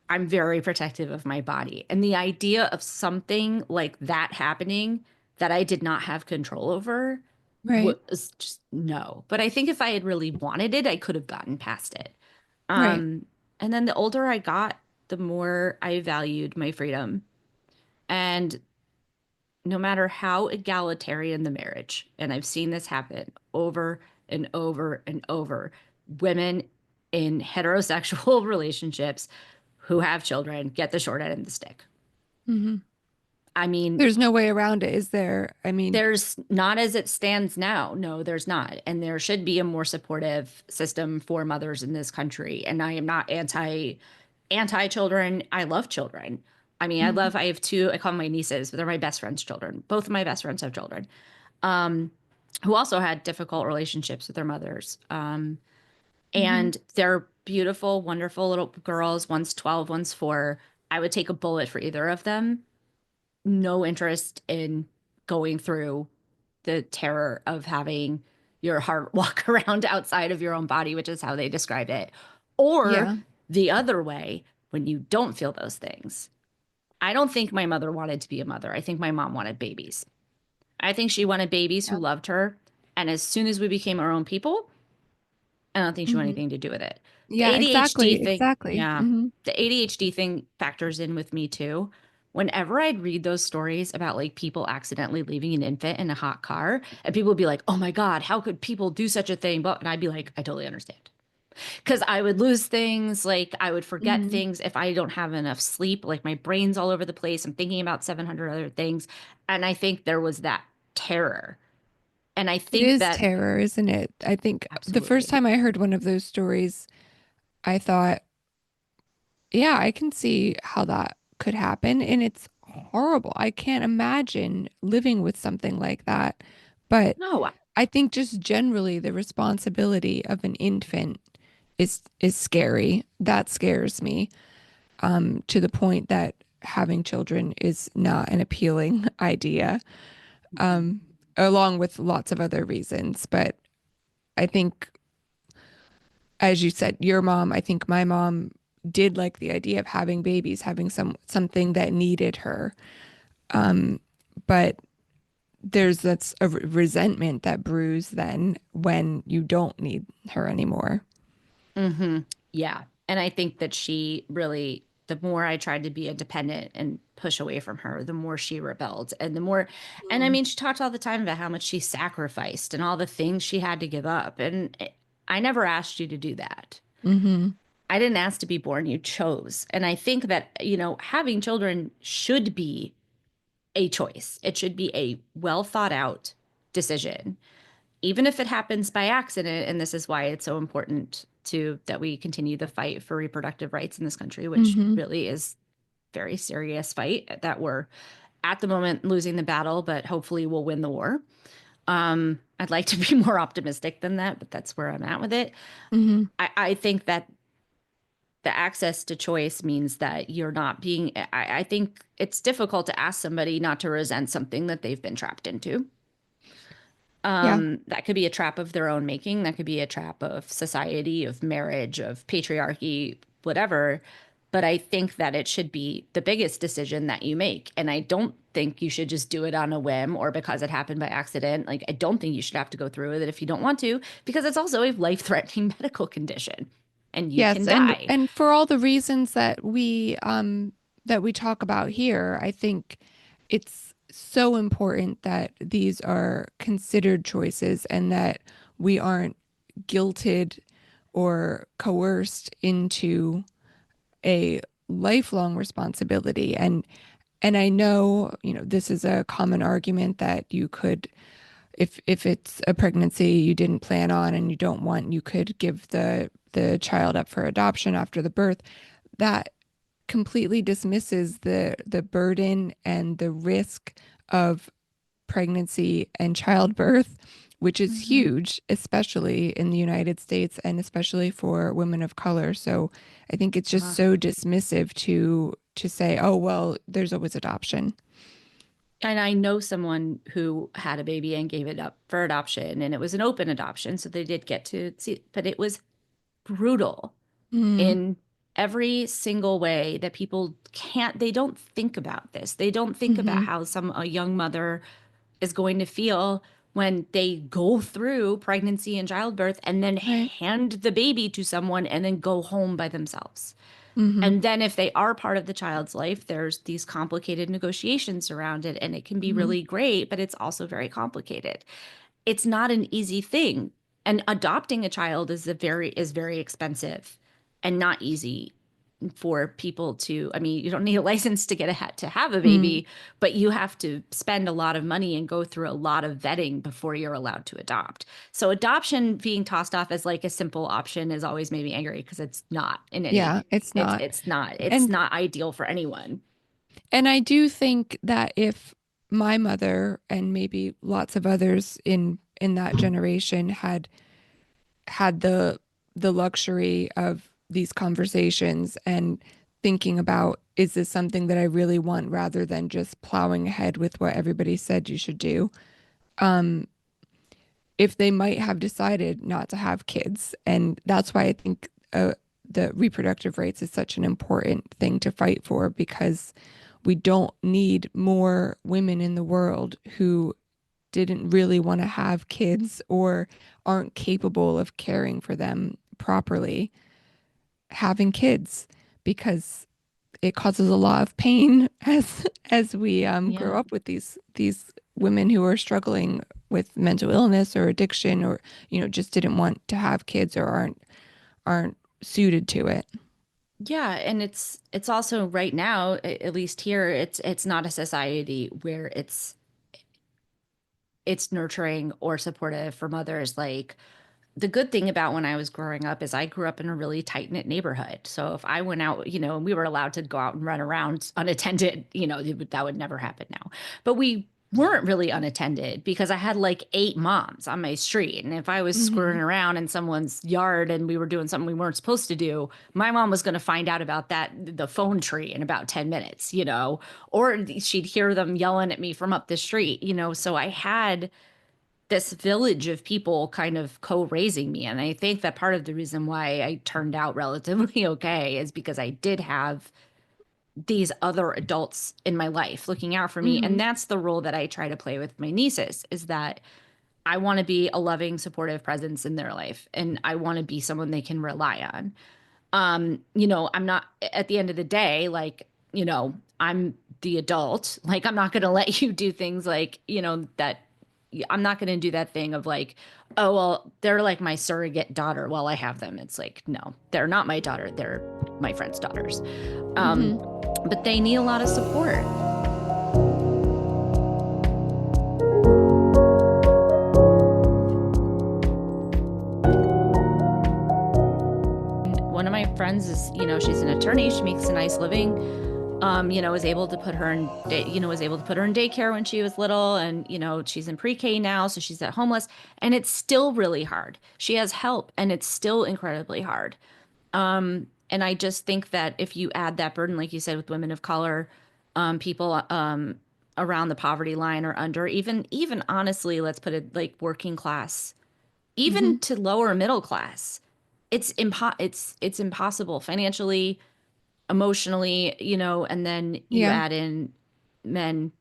I'm very protective of my body. And the idea of something like that happening that I did not have control over Right. was just no. But I think if I had really wanted it, I could have gotten past it. Right. Um, and then the older I got, the more I valued my freedom. And no matter how egalitarian the marriage, and I've seen this happen over and over and over, women in heterosexual relationships who have children get the short end of the stick. Hmm. I mean, There's no way around it, is there? I mean, there's not as it stands now. No, there's not. And there should be a more supportive system for mothers in this country. And I am not anti children. I love children. I mean, mhm. I have two, I call them my nieces, but they're my best friend's children. Both of my best friends have children, who also had difficult relationships with their mothers. Mhm. And they're beautiful, wonderful little girls. One's 12, one's 4. I would take a bullet for either of them. No interest in going through the terror of having your heart walk around outside of your own body, which is how they described it. Or Yeah. the other way, when you don't feel those things. I don't think my mother wanted to be a mother. I think my mom wanted babies. I think she wanted babies who Yeah. loved her. And as soon as we became our own people, I don't think she wanted Hmm. anything to do with it. The Yeah, ADHD exactly. thing, Exactly. yeah, Hmm. the ADHD thing factors in with me too. Whenever I'd read those stories about like people accidentally leaving an infant in a hot car, and people would be like, "Oh my God, how could people do such a thing?" But and I'd be like, "I totally understand." Because I would lose things, like I would forget Hmm. things if I don't have enough sleep. Like my brain's all over the place. I'm thinking about 700 other things, and I think there was that terror, and I It think is that terror, isn't it? I think the first absolutely. time I heard one of those stories, I thought, yeah, I can see how that could happen. And it's horrible. I can't imagine living with something like that. But No, I think just generally the responsibility of an infant is scary. That scares me, to the point that having children is not an appealing idea, um, along with lots of other reasons. But I think, as you said, your mom, I think my mom did like the idea of having babies, having something that needed her. But that's a resentment that brews then when you don't need her anymore. hmm. Yeah. And I think that she really, the more I tried to be independent and push away from her, the more she rebelled. And the more, and I Mm. mean, she talked all the time about how much she sacrificed and all the things she had to give up. And I never asked you to do that. Mm-hmm. I didn't ask to be born, you chose. And I think that, having children should be a choice. It should be a well thought out decision, even if it happens by accident. And this is why it's so important to that we continue the fight for reproductive rights in this country, which Mm-hmm. really is very serious fight that we're at the moment losing the battle, but hopefully we'll win the war. I'd like to be more optimistic than that, but that's where I'm at with it. Mm-hmm. I think that the access to choice means that you're not being, I think it's difficult to ask somebody not to resent something that they've been trapped into. Yeah. That could be a trap of their own making. That could be a trap of society, of marriage, of patriarchy, whatever. But I think that it should be the biggest decision that you make. And I don't think you should just do it on a whim or because it happened by accident. Like, I don't think you should have to go through with it if you don't want to, because it's also a life-threatening medical condition and you can Yes, and die. and for all the reasons that we talk about here, I think it's so important that these are considered choices and that we aren't guilted or coerced into a lifelong responsibility. And I know, this is a common argument that you could, if it's a pregnancy you didn't plan on and you don't want, you could give the child up for adoption after the birth. That completely dismisses the burden and the risk of pregnancy and childbirth, which is Mhm. huge, especially in the United States and especially for women of color. So I think it's just Uh, so dismissive to say, oh, well, there's always adoption. And I know someone who had a baby and gave it up for adoption, and it was an open adoption. So they did get to see, but it was brutal Mm, in every single way that people can't, they don't think about this. They don't think about mm-hmm. how a young mother is going to feel when they go through pregnancy and childbirth and then Right. hand the baby to someone and then go home by themselves. Mm-hmm. And then if they are part of the child's life, there's these complicated negotiations around it, and it can be Mm-hmm. really great, but it's also very complicated. It's not an easy thing. And adopting a child is very expensive and not easy for people to. I mean, you don't need a license to to have a Mm. baby, but you have to spend a lot of money and go through a lot of vetting before you're allowed to adopt. So adoption being tossed off as like a simple option has always made me angry because it's not in Yeah, any it's it's not. it's And not ideal for anyone. I do think that if my mother and maybe lots of others in that generation had the luxury of these conversations and thinking about, is this something that I really want, rather than just plowing ahead with what everybody said you should do, if they might have decided not to have kids. And that's why I think the reproductive rights is such an important thing to fight for, because we don't need more women in the world who didn't really want to have kids or aren't capable of caring for them properly having kids, because it causes a lot of pain as we grow Yeah. up with these women who are struggling with mental illness or addiction, or just didn't want to have kids or aren't suited to it. Yeah, and it's also right now, at least here, it's not a society where it's nurturing or supportive for mothers. Like the good thing about when I was growing up is I grew up in a really tight-knit neighborhood. So if I went out, and we were allowed to go out and run around unattended, that would never happen now. But we weren't really unattended because I had like 8 moms on my street. And if I was Hmm. screwing around in someone's yard and we were doing something we weren't supposed to do, my mom was going to find out about the phone tree in about 10 minutes, or she'd hear them yelling at me from up the street. So I had this village of people kind of co-raising me. And I think that part of the reason why I turned out relatively okay is because I did have these other adults in my life looking out for me. And Hmm. that's the role that I try to play with my nieces, is that I want to be a loving, supportive presence in their life. And I want to be someone they can rely on. I'm not, at the end of the day, like, I'm the adult. Like, I'm not going to let you do things like, that I'm not going to do that thing of like, oh, well, they're like my surrogate daughter while I have them. It's like, no, they're not my daughter. They're my friend's daughters. Um, Hmm. but they need a lot of support. One of my friends is, she's an attorney. She makes a nice living. Was able to put her in, was able to put her in daycare when she was little, and she's in pre-K now, so she's at homeless, and it's still really hard. She has help, and it's still incredibly hard. And I just think that if you add that burden, like you said, with women of color, people around the poverty line or under, even honestly, let's put it like working class, Hmm. even to lower middle class, it's impossible financially, emotionally, and then you Yeah. add in men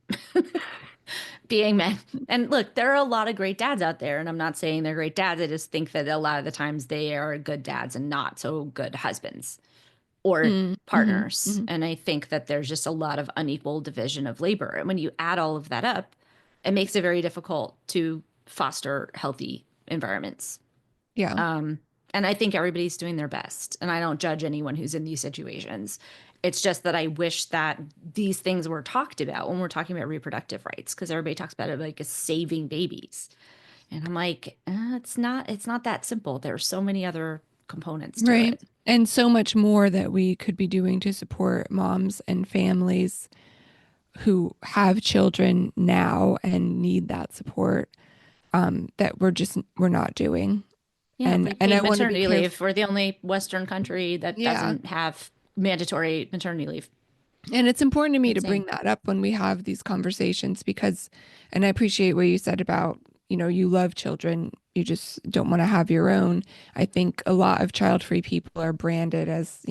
being men. And look, there are a lot of great dads out there, and I'm not saying they're great dads. I just think that a lot of the times they are good dads and not so good husbands or Mm-hmm. partners. Hmm. And I think that there's just a lot of unequal division of labor. And when you add all of that up, it makes it very difficult to foster healthy environments. Yeah. Um, and I think everybody's doing their best. And I don't judge anyone who's in these situations. It's just that I wish that these things were talked about when we're talking about reproductive rights, because everybody talks about it like as saving babies. And I'm like, it's not that simple. There are so many other components to Right. it. And so much more that we could be doing to support moms and families who have children now and need that support, that we're not doing. Yeah, And like I paid want to be maternity careful. leave. We're the only Western country that Yeah. doesn't have mandatory maternity leave. And it's important to me to Insane. bring that up when we have these conversations because, and I appreciate what you said about, you love children, you just don't want to have your own. I think a lot of child-free people are branded as,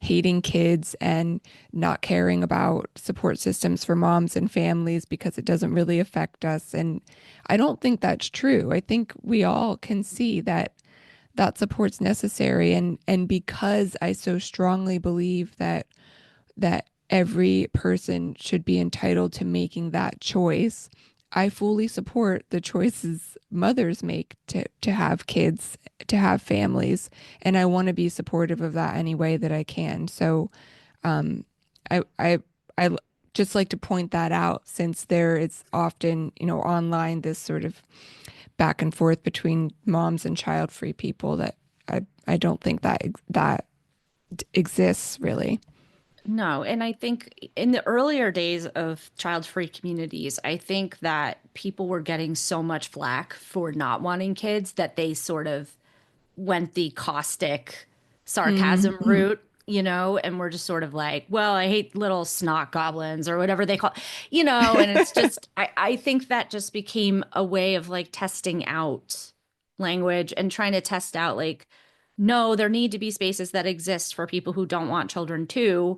hating kids and not caring about support systems for moms and families because it doesn't really affect us. And I don't think that's true. I think we all can see that that support's necessary. And because I so strongly believe that every person should be entitled to making that choice. I fully support the choices mothers make to have kids, to have families, and I want to be supportive of that any way that I can. So, um, I just like to point that out since there is often, online this sort of back and forth between moms and child-free people that I don't think that exists really. No, and I think in the earlier days of child-free communities, I think that people were getting so much flack for not wanting kids that they sort of went the caustic sarcasm Mm-hmm. route, and we're just sort of like, well, I hate little snot goblins or whatever they call, and it's just, I think that just became a way of like testing out language and trying to test out like, no, there need to be spaces that exist for people who don't want children too.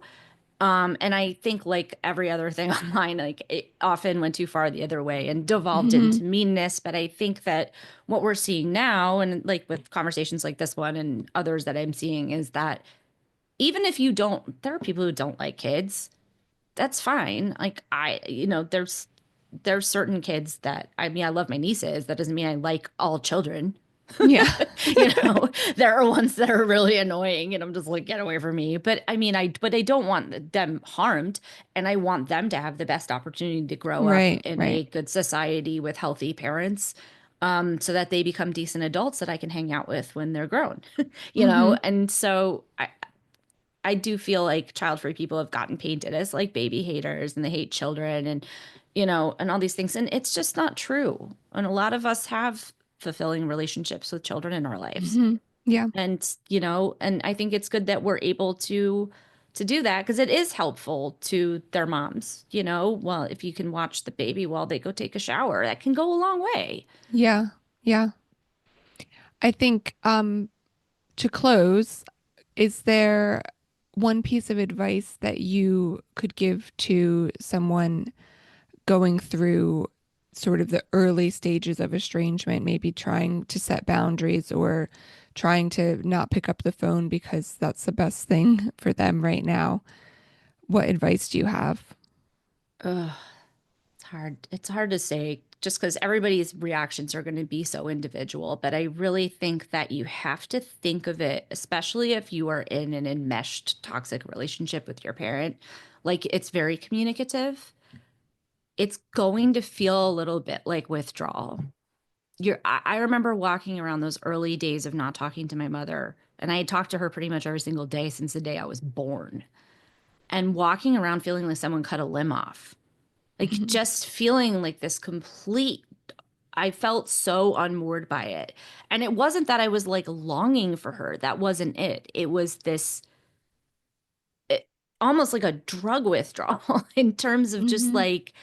And I think like every other thing online, like it often went too far the other way and devolved Mm-hmm. into meanness. But I think that what we're seeing now, and like with conversations like this one and others that I'm seeing, is that even if you don't, there are people who don't like kids. That's fine. Like there's certain kids that I mean, I love my nieces. That doesn't mean I like all children. Yeah. There are ones that are really annoying and I'm just like, get away from me. But I mean, but I don't want them harmed and I want them to have the best opportunity to grow up Right, in right. a good society with healthy parents, so that they become decent adults that I can hang out with when they're grown, Mm-hmm. And so I do feel like child-free people have gotten painted as like baby haters and they hate children and and all these things. And it's just not true. And a lot of us have fulfilling relationships with children in our lives. Mm-hmm. Yeah. And and I think it's good that we're able to do that because it is helpful to their moms, well, if you can watch the baby while they go take a shower, that can go a long way. Yeah. Yeah. I think to close, is there one piece of advice that you could give to someone going through sort of the early stages of estrangement, maybe trying to set boundaries or trying to not pick up the phone because that's the best thing for them right now? What advice do you have? Ugh, it's hard. It's hard to say just because everybody's reactions are going to be so individual. But I really think that you have to think of it, especially if you are in an enmeshed toxic relationship with your parent, like it's very communicative. It's going to feel a little bit like withdrawal. I remember walking around those early days of not talking to my mother, and I had talked to her pretty much every single day since the day I was born, and walking around feeling like someone cut a limb off, like Mhm. just feeling like this complete. I felt so unmoored by it. And it wasn't that I was like longing for her. That wasn't it. It was this it, almost like a drug withdrawal in terms of just Mhm. like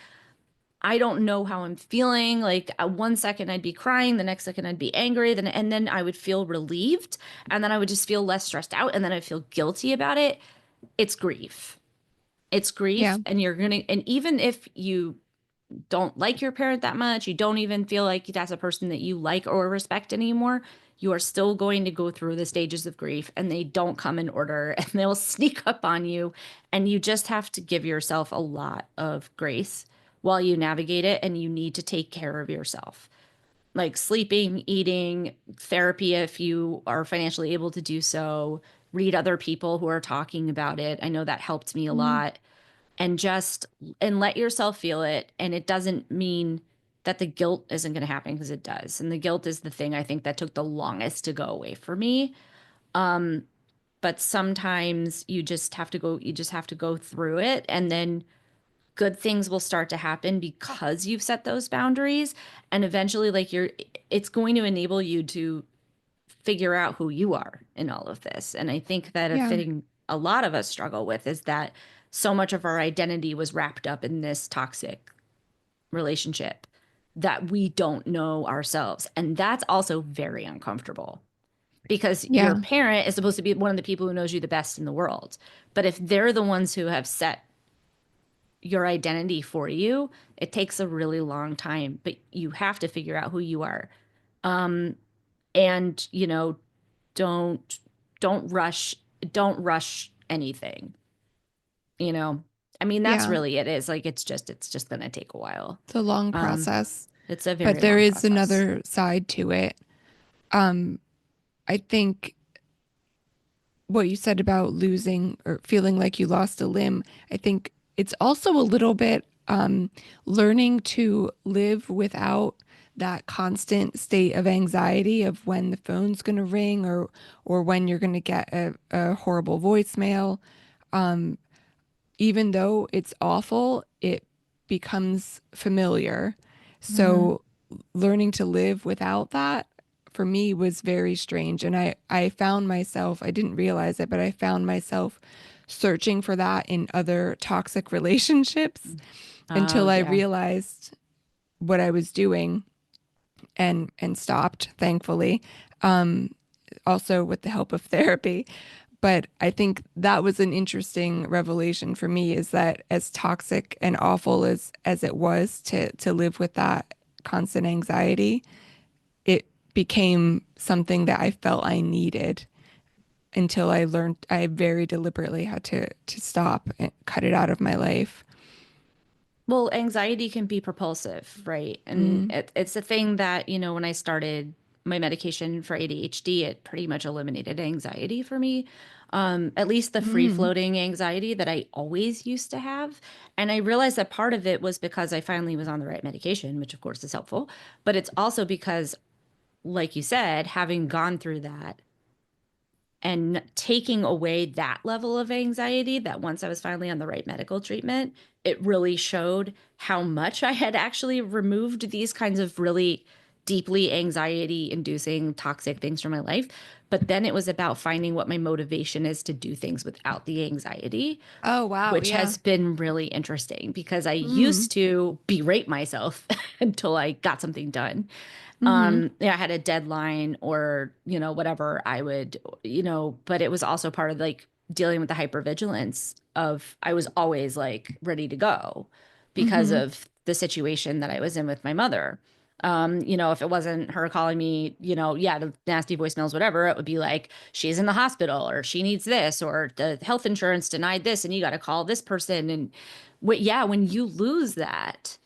I don't know how I'm feeling. Like one second I'd be crying, the next second I'd be angry, then I would feel relieved, and then I would just feel less stressed out, and then I feel guilty about it. It's grief. It's Yeah. grief, and and even if you don't like your parent that much, you don't even feel like that's a person that you like or respect anymore, you are still going to go through the stages of grief and they don't come in order and they'll sneak up on you. And you just have to give yourself a lot of grace while you navigate it. And you need to take care of yourself, like sleeping, eating, therapy, if you are financially able to do so, read other people who are talking about it. I know that helped me a Mhm. lot and just and let yourself feel it, and it doesn't mean that the guilt isn't going to happen because it does, and the guilt is the thing I think that took the longest to go away for me. But sometimes you just have to go through it, and then good things will start to happen because you've set those boundaries, and eventually like it's going to enable you to figure out who you are in all of this. And I think that a Yeah. thing a lot of us struggle with is that so much of our identity was wrapped up in this toxic relationship that we don't know ourselves. And that's also very uncomfortable because your Yeah. parent is supposed to be one of the people who knows you the best in the world. But if they're the ones who have set your identity for you, it takes a really long time, but you have to figure out who you are. And, don't rush don't rush anything, you know. I mean, that's Yeah. really it is. Like it's just going to take a while. It's a long Um process, it's a but very there long is process. another side to it. Um, I think what you said about losing or feeling like you lost a limb, I think it's also a little bit learning to live without that constant state of anxiety of when the phone's going to ring or when you're going to get a horrible voicemail. Even though it's awful, it becomes familiar. Hmm. So learning to live without that for me was very strange. And I found myself, I didn't realize it, but I found myself searching for that in other toxic relationships Oh, until I yeah. realized what I was doing and stopped, thankfully. Also with the help of therapy. But I think that was an interesting revelation for me is that as toxic and awful as it was to live with that constant anxiety, it became something that I felt I needed until I learned I very deliberately had to stop and cut it out of my life. Well, anxiety can be propulsive, right? And Mm, it's a thing that, when I started my medication for ADHD, it pretty much eliminated anxiety for me. At least the free mm, floating anxiety that I always used to have. And I realized that part of it was because I finally was on the right medication, which of course is helpful. But it's also because, like you said, having gone through that, and taking away that level of anxiety, that once I was finally on the right medical treatment, it really showed how much I had actually removed these kinds of really deeply anxiety inducing toxic things from my life. But then it was about finding what my motivation is to do things without the anxiety, oh, wow. which Yeah. has been really interesting because I Mm, used to berate myself until I got something done. mm-hmm. Yeah, I had a deadline or, whatever I would, but it was also part of like dealing with the hypervigilance of I was always like ready to go because Mm-hmm. of the situation that I was in with my mother. If it wasn't her calling me, yeah, the nasty voicemails, whatever, it would be like she's in the hospital or she needs this or the health insurance denied this and you got to call this person. And yeah, when you lose that,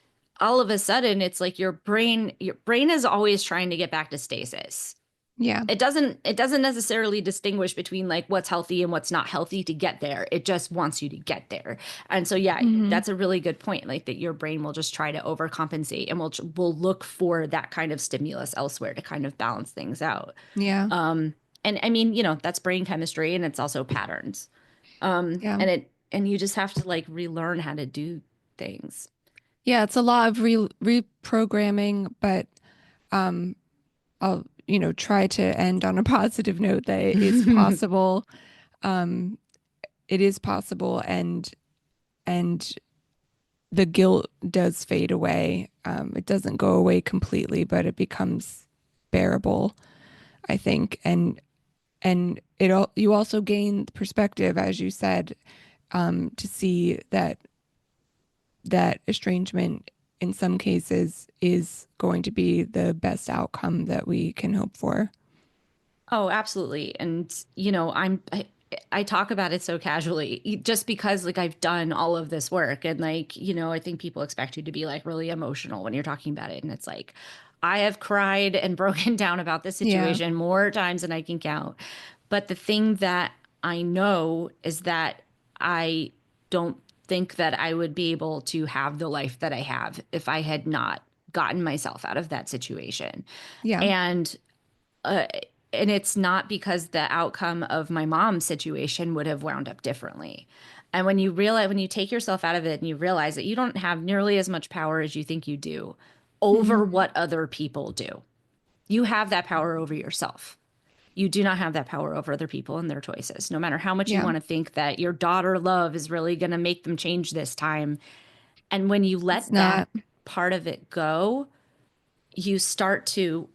all of a sudden it's like your brain is always trying to get back to stasis. Yeah. It doesn't necessarily distinguish between like what's healthy and what's not healthy to get there. It just wants you to get there. And so yeah, Mm-hmm. that's a really good point, like that your brain will just try to overcompensate and will look for that kind of stimulus elsewhere to kind of balance things out. Yeah. And I mean, that's brain chemistry and it's also patterns. Yeah. And you just have to like relearn how to do things. Yeah. It's a lot of reprogramming, but um, I'll, try to end on a positive note that it is possible. Um, it is possible and the guilt does fade away. It doesn't go away completely, but it becomes bearable, I think. And you also gain perspective, as you said, to see that estrangement in some cases is going to be the best outcome that we can hope for. Oh, absolutely. And I talk about it so casually just because like I've done all of this work and like, I think people expect you to be like really emotional when you're talking about it. And it's like, I have cried and broken down about this Yeah. situation more times than I can count. But the thing that I know is that I don't think that I would be able to have the life that I have if I had not gotten myself out of that situation. Yeah. And uh, and it's not because the outcome of my mom's situation would have wound up differently. And when you take yourself out of it and you realize that you don't have nearly as much power as you think you do over Hmm. what other people do, you have that power over yourself. You do not have that power over other people and their choices. No matter how much you Yeah. want to think that your daughter love is really going to make them change this time. And when you It's let that not. part of it go, you start to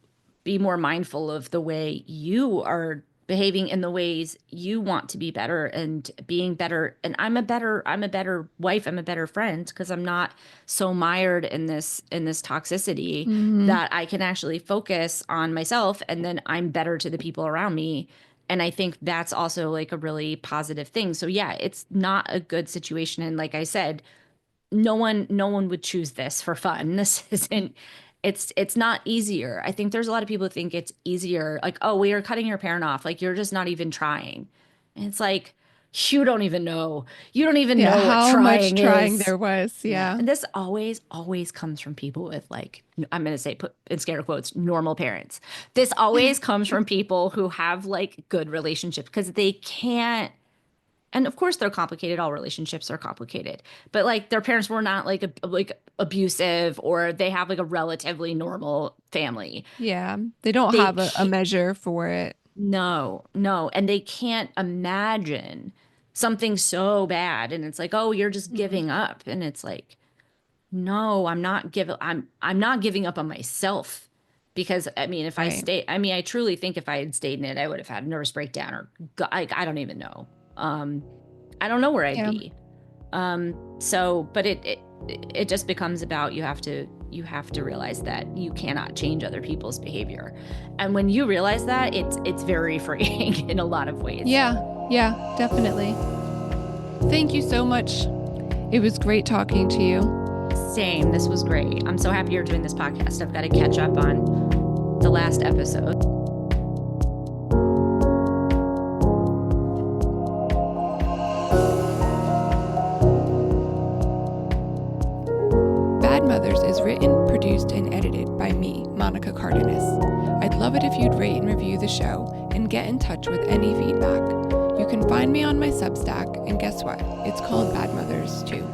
be more mindful of the way you are behaving in the ways you want to be better and being better. And I'm a better wife, I'm a better friend because I'm not so mired in this toxicity Hmm. that I can actually focus on myself, and then I'm better to the people around me. And I think that's also like a really positive thing. So yeah, it's not a good situation. And like I said, no one would choose this for fun. This isn't it's not easier. I think there's a lot of people who think it's easier, like, oh, we are cutting your parent off, like you're just not even trying. And it's like, you don't even know. You don't even Yeah, know what how much trying trying is. there was. Yeah. Yeah. And this always comes from people with, like, I'm going to say, put in scare quotes, normal parents. This always comes from people who have like good relationships because they can't, and of course they're complicated, all relationships are complicated, but like their parents were not like abusive, or they have like a relatively normal family. Yeah. They don't They have a can't, measure for it. no, and they can't imagine something so bad, and it's like, oh, you're just Mhm. giving up, and it's like, no, I'm not giving up on myself. Because I mean, if I Right. stay, I mean, I truly think if I had stayed in it, I would have had a nervous breakdown, or I don't even know. um I don't know where I'd Yeah. be. So, but it just becomes about, you have to realize that you cannot change other people's behavior. And when you realize that, it's very freeing in a lot of ways. Yeah. Yeah, definitely. Thank you so much. It was great talking to you. Same. This was great. I'm so happy you're doing this podcast. I've got to catch up on the last episode. Bad Mothers is written, produced, and edited by me, Monica Cardenas. I'd love it if you'd rate and review the show and get in touch with any feedback. You can find me on my Substack, and guess what? It's called Bad Mothers too.